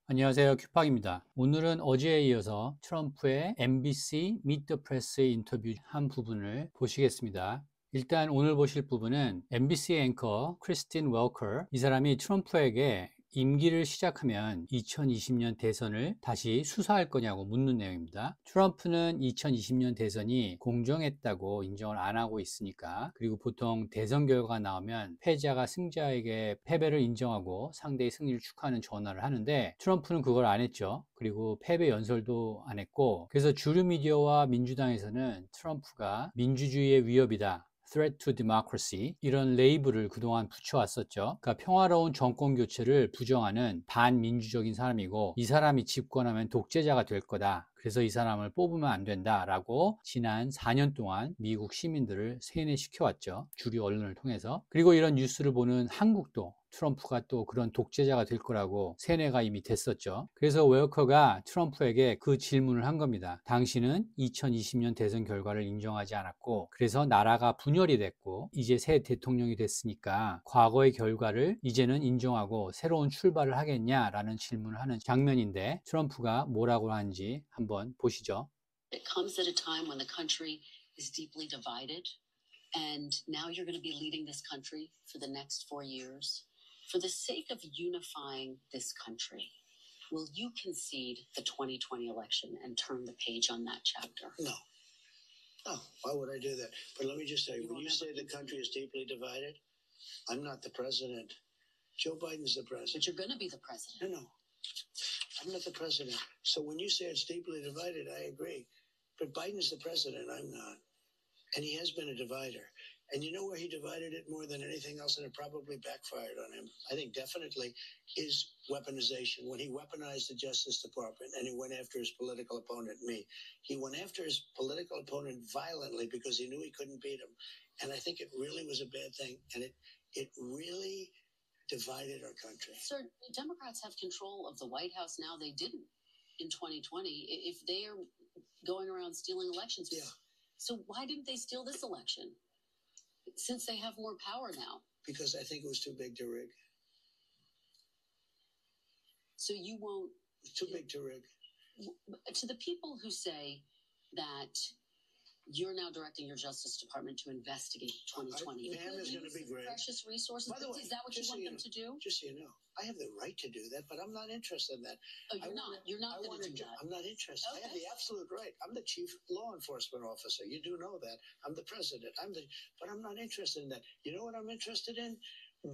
안녕하세요. 큐팍입니다. 오늘은 어제에 이어서 트럼프의 MBC Meet the Press의 인터뷰 한 부분을 보시겠습니다. 일단 오늘 보실 부분은 MBC 앵커 크리스틴 웰커, 이 사람이 트럼프에게 임기를 시작하면 2020년 대선을 다시 수사할 거냐고 묻는 내용입니다. 트럼프는 2020년 대선이 공정했다고 인정을 안 하고 있으니까, 그리고 보통 대선 결과가 나오면 패자가 승자에게 패배를 인정하고 상대의 승리를 축하하는 전화를 하는데, 트럼프는 그걸 안 했죠. 그리고 패배 연설도 안 했고, 그래서 주류 미디어와 민주당에서는 트럼프가 민주주의의 위협이다, Threat to Democracy, 이런 레이블을 그동안 붙여왔었죠. 그러니까 평화로운 정권 교체를 부정하는 반민주적인 사람이고, 이 사람이 집권하면 독재자가 될 거다, 그래서 이 사람을 뽑으면 안 된다라고 지난 4년 동안 미국 시민들을 세뇌시켜왔죠. 주류 언론을 통해서. 그리고 이런 뉴스를 보는 한국도 트럼프가 또 그런 독재자가 될 거라고 세뇌가 이미 됐었죠. 그래서 웰커가 트럼프에게 그 질문을 한 겁니다. 당신은 2020년 대선 결과를 인정하지 않았고, 그래서 나라가 분열이 됐고, 이제 새 대통령이 됐으니까 과거의 결과를 이제는 인정하고 새로운 출발을 하겠냐라는 질문을 하는 장면인데, 트럼프가 뭐라고 하는지 한번 보시죠. It comes at a time when the country is deeply divided, and now you're going to be leading this country for the next 4 years. For the sake of unifying this country, will you concede the 2020 election and turn the page on that chapter? No. No, why would I do that? But let me just say, when you say the country is deeply divided, I'm not the president. Joe Biden's the But president. you're going to be the president. No, I'm not the president. So when you say it's deeply divided, I agree. But Biden's the president, I'm not. And he has been a divider. And you know where he divided it more than anything else, and it probably backfired on him, I think definitely, is weaponization. When he weaponized the Justice Department and he went after his political opponent, me, he went after his political opponent violently because he knew he couldn't beat him. And I think it really was a bad thing. And it really divided our country. Sir, Democrats have control of the White House now. They didn't in 2020. If they are going around stealing elections, Yeah. so why didn't they steal this election? Since they have more power now. Because I think it was too big to rig. So you won't. It's too big to rig. To the people who say that you're now directing your Justice Department to investigate 2020. Pam is going to be great. Precious resources. By the way, Is that what you just so want you them know- to do? Just so you know, I have the right to do that, but I'm not interested in that. Oh, I you're not. wanna- You're not I going wanna to do ju- that. I'm not interested. I have Okay. the absolute right. I'm the chief law enforcement officer. You do know that. I'm the president. But I'm not interested in that. You know what I'm interested in?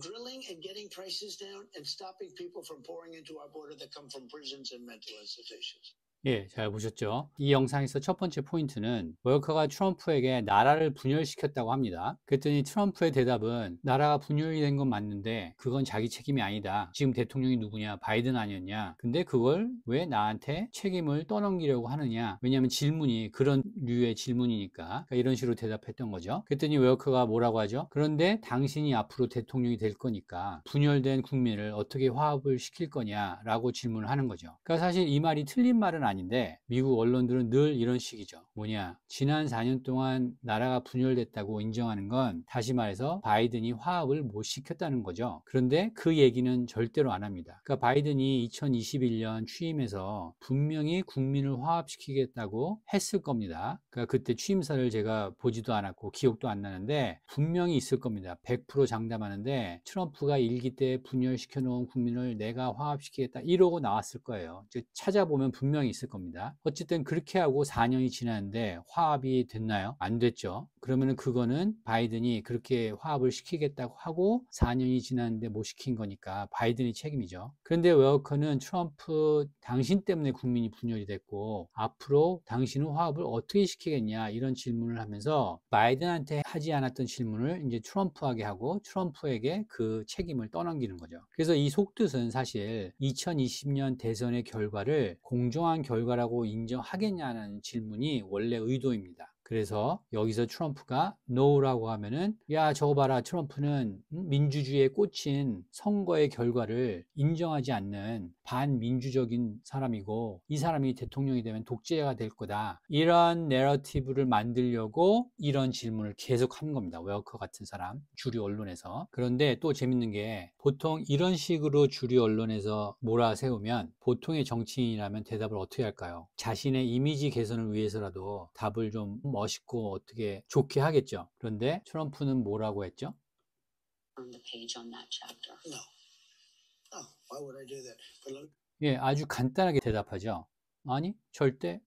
Drilling and getting prices down and stopping people from pouring into our border that come from prisons and mental institutions. 예, 잘 보셨죠? 이 영상에서 첫 번째 포인트는 월커가 트럼프에게 나라를 분열시켰다고 합니다. 그랬더니 트럼프의 대답은, 나라가 분열이 된 건 맞는데 그건 자기 책임이 아니다. 지금 대통령이 누구냐? 바이든 아니었냐? 근데 그걸 왜 나한테 책임을 떠넘기려고 하느냐? 왜냐하면 질문이 그런 류의 질문이니까. 그러니까 이런 식으로 대답했던 거죠. 그랬더니 월커가 뭐라고 하죠? 그런데 당신이 앞으로 대통령이 될 거니까 분열된 국민을 어떻게 화합을 시킬 거냐라고 질문을 하는 거죠. 그러니까 사실 이 말이 틀린 말은 아닌데, 미국 언론들은 늘 이런 식이죠. 뭐냐, 지난 4년 동안 나라가 분열됐다고 인정하는 건 다시 말해서 바이든이 화합을 못 시켰다는 거죠. 그런데 그 얘기는 절대로 안 합니다. 그러니까 바이든이 2021년 취임해서 분명히 국민을 화합시키겠다고 했을 겁니다. 그러니까 그때 취임사를 제가 보지도 않았고 기억도 안 나는데 분명히 있을 겁니다. 100% 장담하는데, 트럼프가 일기 때 분열시켜 놓은 국민을 내가 화합시키겠다 이러고 나왔을 거예요. 찾아보면 분명히 있을 겁니다. 어쨌든 그렇게 하고 4년이 지났는데 화합이 됐나요? 안 됐죠. 그러면은 그거는 바이든이 그렇게 화합을 시키겠다고 하고 4년이 지났는데 못 시킨 거니까 바이든이 책임이죠. 그런데 웰커는 트럼프, 당신 때문에 국민이 분열이 됐고 앞으로 당신은 화합을 어떻게 시키겠냐, 이런 질문을 하면서 바이든한테 하지 않았던 질문을 이제 트럼프에게 하고 트럼프에게 그 책임을 떠넘기는 거죠. 그래서 이 속뜻은 사실 2020년 대선의 결과를 공정한 결과라고 인정하겠냐는 질문이 원래 의도입니다. 그래서 여기서 트럼프가 no라고 하면은 야 저거 봐라 트럼프는 민주주의에 꽂힌 선거의 결과를 인정하지 않는 반민주적인 사람이고 이 사람이 대통령이 되면 독재자가 될 거다. 이런 내러티브를 만들려고 이런 질문을 계속 한 겁니다. 웰커 같은 사람 주류 언론에서. 그런데 또 재밌는 게 보통 이런 식으로 주류 언론에서 몰아세우면 보통의 정치인이라면 대답을 어떻게 할까요? 자신의 이미지 개선을 위해서라도 답을 좀 멋있고 어떻게 좋게 하겠죠. 그런데 트럼프는 뭐라고 했죠? Turn the page on that chapter. No. Oh, why would I do that? But look, 예, 아주 간단하게 대답하죠. 아니, 절대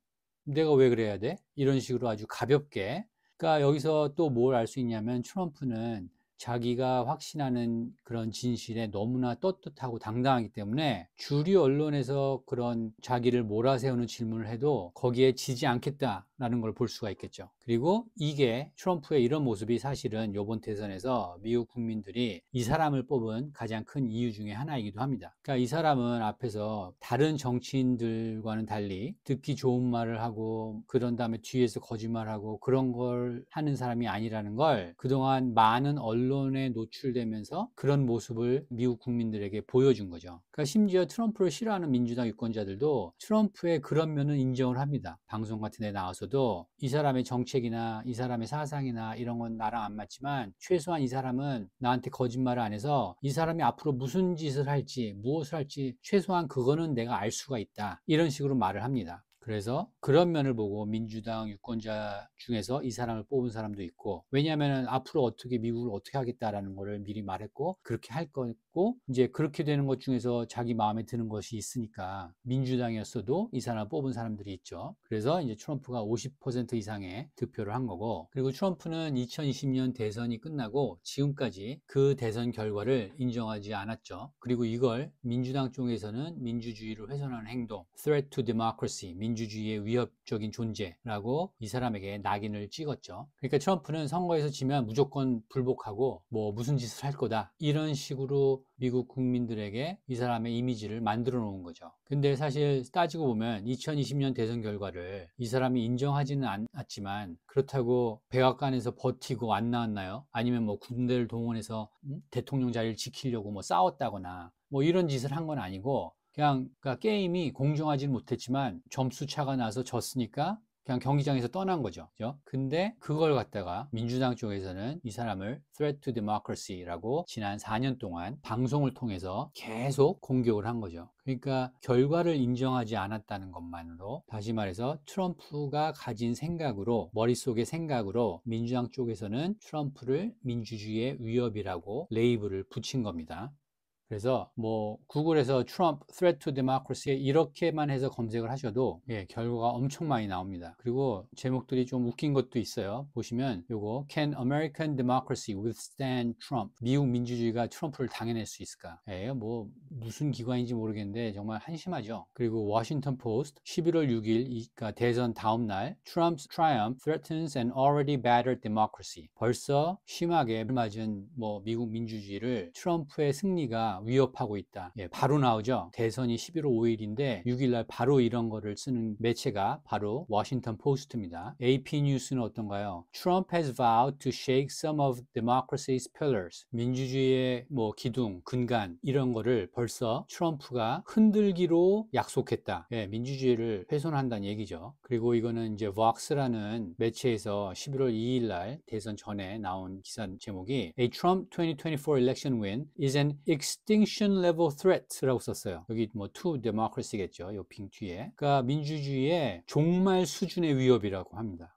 내가 왜 그래야 돼? 이런 식으로 아주 가볍게. 그러니까 여기서 또 뭘 알 수 있냐면 트럼프는 자기가 확신하는 그런 진실에 너무나 떳떳하고 당당하기 때문에 주류 언론에서 그런 자기를 몰아세우는 질문을 해도 거기에 지지 않겠다라는 걸 볼 수가 있겠죠. 그리고 이게 트럼프의 이런 모습이 사실은 이번 대선에서 미국 국민들이 이 사람을 뽑은 가장 큰 이유 중에 하나이기도 합니다. 그러니까 이 사람은 앞에서 다른 정치인들과는 달리 듣기 좋은 말을 하고 그런 다음에 뒤에서 거짓말하고 그런 걸 하는 사람이 아니라는 걸 그동안 많은 언론에 노출되면서 그런 모습을 미국 국민들에게 보여준 거죠. 그러니까 심지어 트럼프를 싫어하는 민주당 유권자들도 트럼프의 그런 면은 인정을 합니다. 방송 같은 데 나와서도 이 사람의 정책이나 이 사람의 사상이나 이런 건 나랑 안 맞지만 최소한 이 사람은 나한테 거짓말을 안 해서 이 사람이 앞으로 무슨 짓을 할지 무엇을 할지 최소한 그거는 내가 알 수가 있다. 이런 식으로 말을 합니다. 그래서 그런 면을 보고 민주당 유권자 중에서 이 사람을 뽑은 사람도 있고 왜냐하면 앞으로 어떻게 미국을 어떻게 하겠다라는 거를 미리 말했고 그렇게 할 거고 이제 그렇게 되는 것 중에서 자기 마음에 드는 것이 있으니까 민주당이었어도 이 사람을 뽑은 사람들이 있죠. 그래서 이제 트럼프가 50% 이상의 득표를 한 거고 그리고 트럼프는 2020년 대선이 끝나고 지금까지 그 대선 결과를 인정하지 않았죠. 그리고 이걸 민주당 쪽에서는 민주주의를 훼손하는 행동, threat to democracy, 민주주의의 위협적인 존재라고 이 사람에게 낙인을 찍었죠. 그러니까 트럼프는 선거에서 지면 무조건 불복하고 뭐 무슨 짓을 할 거다 이런 식으로 미국 국민들에게 이 사람의 이미지를 만들어 놓은 거죠. 근데 사실 따지고 보면 2020년 대선 결과를 이 사람이 인정하지는 않았지만 그렇다고 백악관에서 버티고 안 나왔나요? 아니면 뭐 군대를 동원해서 대통령 자리를 지키려고 뭐 싸웠다거나 뭐 이런 짓을 한 건 아니고 그냥 그러니까 게임이 공정하지는 못했지만 점수 차가 나서 졌으니까 그냥 경기장에서 떠난 거죠. 그죠? 근데 그걸 갖다가 민주당 쪽에서는 이 사람을 threat to democracy라고 지난 4년 동안 방송을 통해서 계속 공격을 한 거죠. 그러니까 결과를 인정하지 않았다는 것만으로 다시 말해서 트럼프가 가진 생각으로 머릿속의 생각으로 민주당 쪽에서는 트럼프를 민주주의의 위협이라고 레이블을 붙인 겁니다. 그래서 뭐 구글에서 트럼프 threat to democracy 이렇게만 해서 검색을 하셔도 예, 결과가 엄청 많이 나옵니다. 그리고 제목들이 좀 웃긴 것도 있어요. 보시면 요거 Can American democracy withstand Trump? 미국 민주주의가 트럼프를 당해낼 수 있을까? 예, 뭐 무슨 기관인지 모르겠는데 정말 한심하죠. 그리고 워싱턴 포스트 11월 6일 그러니까 대선 다음 날 Trump's triumph threatens an already battered democracy. 벌써 심하게 맞은 뭐 미국 민주주의를 트럼프의 승리가 위협하고 있다. 예, 바로 나오죠. 대선이 11월 5일인데 6일날 바로 이런 거를 쓰는 매체가 바로 워싱턴 포스트입니다. AP 뉴스는 어떤가요? Trump has vowed to shake some of democracy's pillars. 민주주의의 뭐 기둥, 근간 이런 거를 벌써 트럼프가 흔들기로 약속했다. 예, 민주주의를 훼손한다는 얘기죠. 그리고 이거는 이제 Vox라는 매체에서 11월 2일날 대선 전에 나온 기사 제목이 A Trump 2024 election win is an extinction level threat라고 썼어요. 여기 뭐 to democracy겠죠. 요 빙 뒤에. 그러니까 민주주의의 종말 수준의 위협이라고 합니다.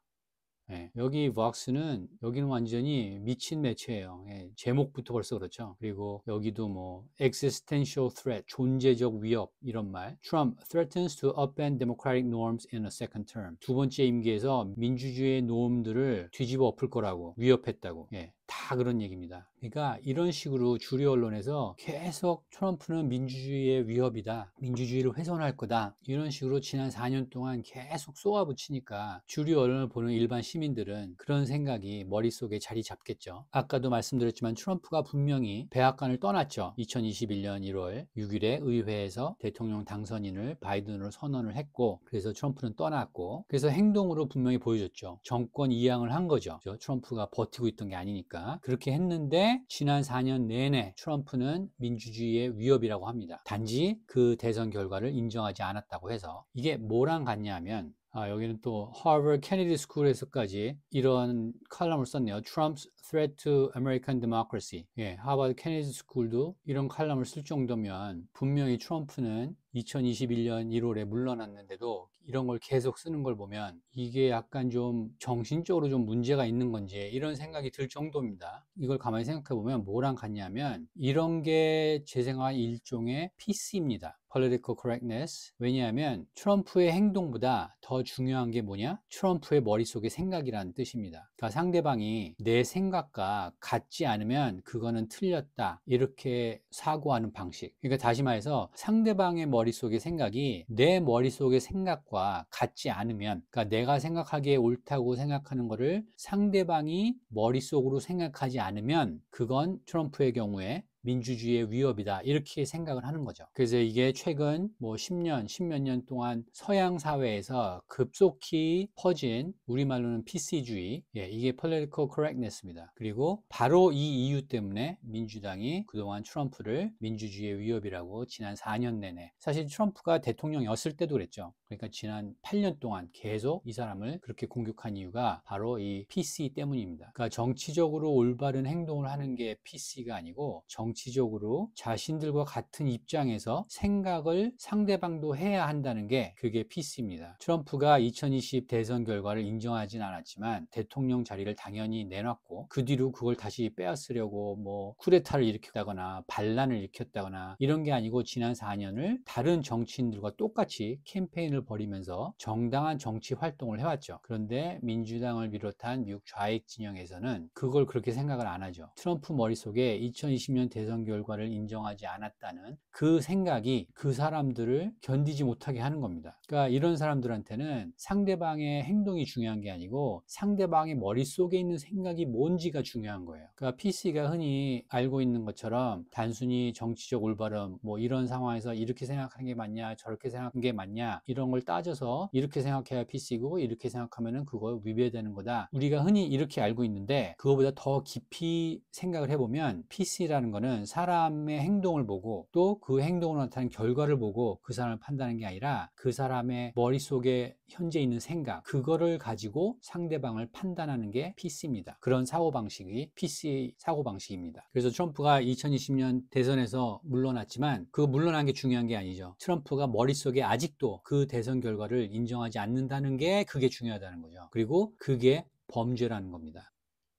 예, 여기 Vox는 여기는 완전히 미친 매체예요. 예, 제목부터 벌써 그렇죠. 그리고 여기도 뭐 existential threat, 존재적 위협 이런 말. Trump threatens to upend democratic norms in a second term. 두 번째 임기에서 민주주의의 노음들을 뒤집어 엎을 거라고 위협했다고. 예. 다 그런 얘기입니다. 그러니까 이런 식으로 주류 언론에서 계속 트럼프는 민주주의의 위협이다, 민주주의를 훼손할 거다, 이런 식으로 지난 4년 동안 계속 쏘아붙이니까 주류 언론을 보는 일반 시민들은 그런 생각이 머릿속에 자리 잡겠죠. 아까도 말씀드렸지만 트럼프가 분명히 백악관을 떠났죠. 2021년 1월 6일에 의회에서 대통령 당선인을 바이든으로 선언을 했고, 그래서 트럼프는 떠났고, 그래서 행동으로 분명히 보여줬죠. 정권 이양을 한 거죠. 트럼프가 버티고 있던 게 아니니까. 그렇게 했는데 지난 4년 내내 트럼프는 민주주의의 위협이라고 합니다. 단지 그 대선 결과를 인정하지 않았다고 해서. 이게 뭐랑 같냐 하면, 여기는 또 하버드 케네디 스쿨에서까지 이런 칼럼을 썼네요. Trump's Threat to American Democracy. 예, 하버드 케네디 스쿨도 이런 칼럼을 쓸 정도면 분명히 트럼프는 2021년 1월에 물러났는데도 이런 걸 계속 쓰는 걸 보면 이게 약간 좀 정신적으로 좀 문제가 있는 건지 이런 생각이 들 정도입니다. 이걸 가만히 생각해 보면 뭐랑 같냐면 이런 게 제 생각에 일종의 PC입니다. Political Correctness. 왜냐하면 트럼프의 행동보다 더 중요한 게 뭐냐? 트럼프의 머릿속의 생각이라는 뜻입니다. 그러니까 상대방이 내 생각과 같지 않으면 그거는 틀렸다, 이렇게 사고하는 방식. 그러니까 다시 말해서 상대방의 머릿속의 생각이 내 머릿속의 생각과 같지 않으면, 그러니까 내가 생각하기에 옳다고 생각하는 거를 상대방이 머릿속으로 생각하지 않으면 그건 트럼프의 경우에 민주주의의 위협이다, 이렇게 생각을 하는 거죠. 그래서 이게 최근 뭐 10년, 10몇 년 동안 서양 사회에서 급속히 퍼진 우리말로는 PC주의, 이게 Political Correctness입니다. 그리고 바로 이 이유 때문에 민주당이 그동안 트럼프를 민주주의의 위협이라고 지난 4년 내내, 사실 트럼프가 대통령이었을 때도 그랬죠. 그러니까 지난 8년 동안 계속 이 사람을 그렇게 공격한 이유가 바로 이 PC 때문입니다. 그러니까 정치적으로 올바른 행동을 하는 게 PC가 아니고 정치적으로 자신들과 같은 입장에서 생각을 상대방도 해야 한다는 게 그게 PC입니다. 트럼프가 2020 대선 결과를 인정하진 않았지만 대통령 자리를 당연히 내놨고, 그 뒤로 그걸 다시 빼앗으려고 뭐 쿠데타를 일으켰다거나 반란을 일으켰다거나 이런 게 아니고 지난 4년을 다른 정치인들과 똑같이 캠페인을 벌이면서 정당한 정치 활동을 해왔죠. 그런데 민주당을 비롯한 미국 좌익 진영에서는 그걸 그렇게 생각을 안 하죠. 트럼프 머릿속에 2020년 대선 결과를 인정하지 않았다는 그 생각이 그 사람들을 견디지 못하게 하는 겁니다. 그러니까 이런 사람들한테는 상대방의 행동이 중요한 게 아니고 상대방의 머릿속에 있는 생각이 뭔지가 중요한 거예요. 그러니까 PC가 흔히 알고 있는 것처럼 단순히 정치적 올바름, 뭐 이런 상황에서 이렇게 생각하는 게 맞냐, 저렇게 생각하는 게 맞냐, 이런 걸 따져서 이렇게 생각해야 PC고 이렇게 생각하면은 그거 위배되는 거다, 우리가 흔히 이렇게 알고 있는데, 그거보다 더 깊이 생각을 해보면 PC라는 거는 사람의 행동을 보고 또 그 행동으로 나타나는 결과를 보고 그 사람을 판단하는 게 아니라 그 사람의 머릿속에 현재 있는 생각, 그거를 가지고 상대방을 판단하는 게 PC입니다. 그런 사고방식이 PC 사고방식입니다. 그래서 트럼프가 2020년 대선에서 물러났지만 그 물러난 게 중요한 게 아니죠. 트럼프가 머릿속에 아직도 그 대선 결과를 인정하지 않는다는 게 그게 중요하다는 거죠. 그리고 그게 범죄라는 겁니다.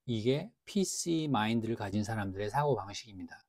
이게 PC 마인드를 가진 사람들의 사고방식입니다.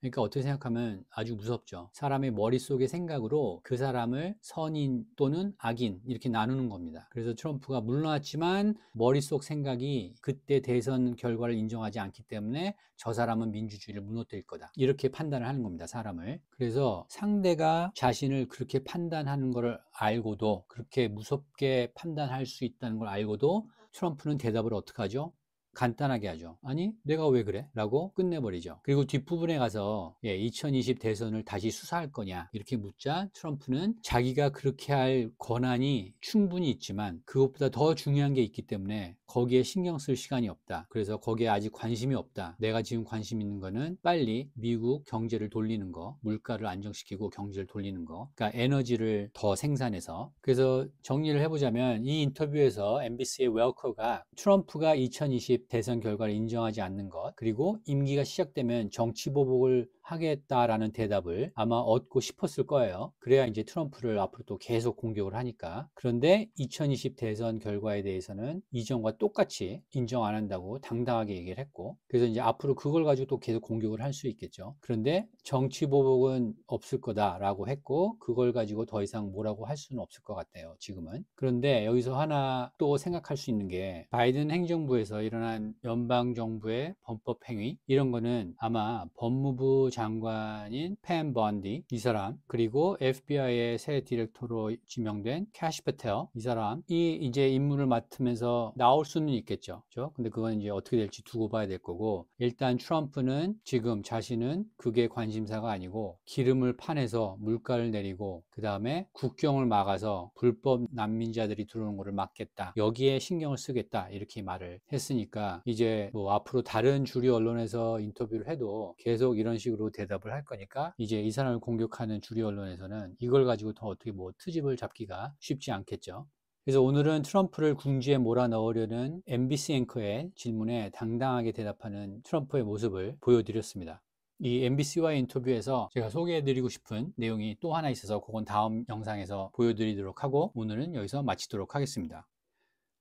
그러니까 어떻게 생각하면 아주 무섭죠. 사람의 머릿속의 생각으로 그 사람을 선인 또는 악인 이렇게 나누는 겁니다. 그래서 트럼프가 물러났지만 머릿속 생각이 그때 대선 결과를 인정하지 않기 때문에 저 사람은 민주주의를 무너뜨릴 거다, 이렇게 판단을 하는 겁니다, 사람을. 그래서 상대가 자신을 그렇게 판단하는 걸 알고도, 그렇게 무섭게 판단할 수 있다는 걸 알고도 트럼프는 대답을 어떻게 하죠? 간단하게 하죠. 아니, 내가 왜 그래? 라고 끝내버리죠. 그리고 뒷부분에 가서 2020 대선을 다시 수사할 거냐 이렇게 묻자 트럼프는 자기가 그렇게 할 권한이 충분히 있지만 그것보다 더 중요한 게 있기 때문에 거기에 신경 쓸 시간이 없다. 그래서 거기에 아직 관심이 없다. 내가 지금 관심 있는 거는 빨리 미국 경제를 돌리는 거, 물가를 안정시키고 경제를 돌리는 거, 그러니까 에너지를 더 생산해서. 그래서 정리를 해보자면 이 인터뷰에서 MBC의 웰커가 트럼프가 2020 대선 결과를 인정하지 않는 것, 그리고 임기가 시작되면 정치 보복을 하겠다라는 대답을 아마 얻고 싶었을 거예요. 그래야 이제 트럼프를 앞으로 또 계속 공격을 하니까. 그런데 2020 대선 결과에 대해서는 이전과 똑같이 인정 안 한다고 당당하게 얘기를 했고, 그래서 이제 앞으로 그걸 가지고 또 계속 공격을 할 수 있겠죠. 그런데 정치 보복은 없을 거다라고 했고, 그걸 가지고 더 이상 뭐라고 할 수는 없을 것 같아요, 지금은. 그런데 여기서 하나 또 생각할 수 있는 게, 바이든 행정부에서 일어난 연방 정부의 범법 행위, 이런 거는 아마 법무부 장관인 팬 번디 이 사람, 그리고 FBI의 새 디렉터로 지명된 캐시 패텔 이 사람이 이제 임무를 맡으면서 나올 수는 있겠죠. 그렇죠? 근데 그건 이제 어떻게 될지 두고 봐야 될 거고, 일단 트럼프는 지금 자신은 그게 관심사가 아니고 기름을 파내서 물가를 내리고, 그 다음에 국경을 막아서 불법 난민자들이 들어오는 것을 막겠다, 여기에 신경을 쓰겠다, 이렇게 말을 했으니까 이제 뭐 앞으로 다른 주류 언론에서 인터뷰를 해도 계속 이런 식으로 대답을 할 거니까, 이제 이 사람을 공격하는 주류 언론에서는 이걸 가지고 더 어떻게 뭐 트집을 잡기가 쉽지 않겠죠. 그래서 오늘은 트럼프를 궁지에 몰아넣으려는 MBC 앵커의 질문에 당당하게 대답하는 트럼프의 모습을 보여드렸습니다. 이 MBC와의 인터뷰에서 제가 소개해드리고 싶은 내용이 또 하나 있어서 그건 다음 영상에서 보여드리도록 하고, 오늘은 여기서 마치도록 하겠습니다.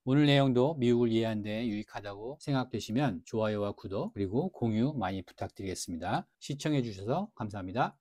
오늘 내용도 미국을 이해하는 데 유익하다고 생각되시면 좋아요와 구독, 그리고 공유 많이 부탁드리겠습니다. 시청해 주셔서 감사합니다.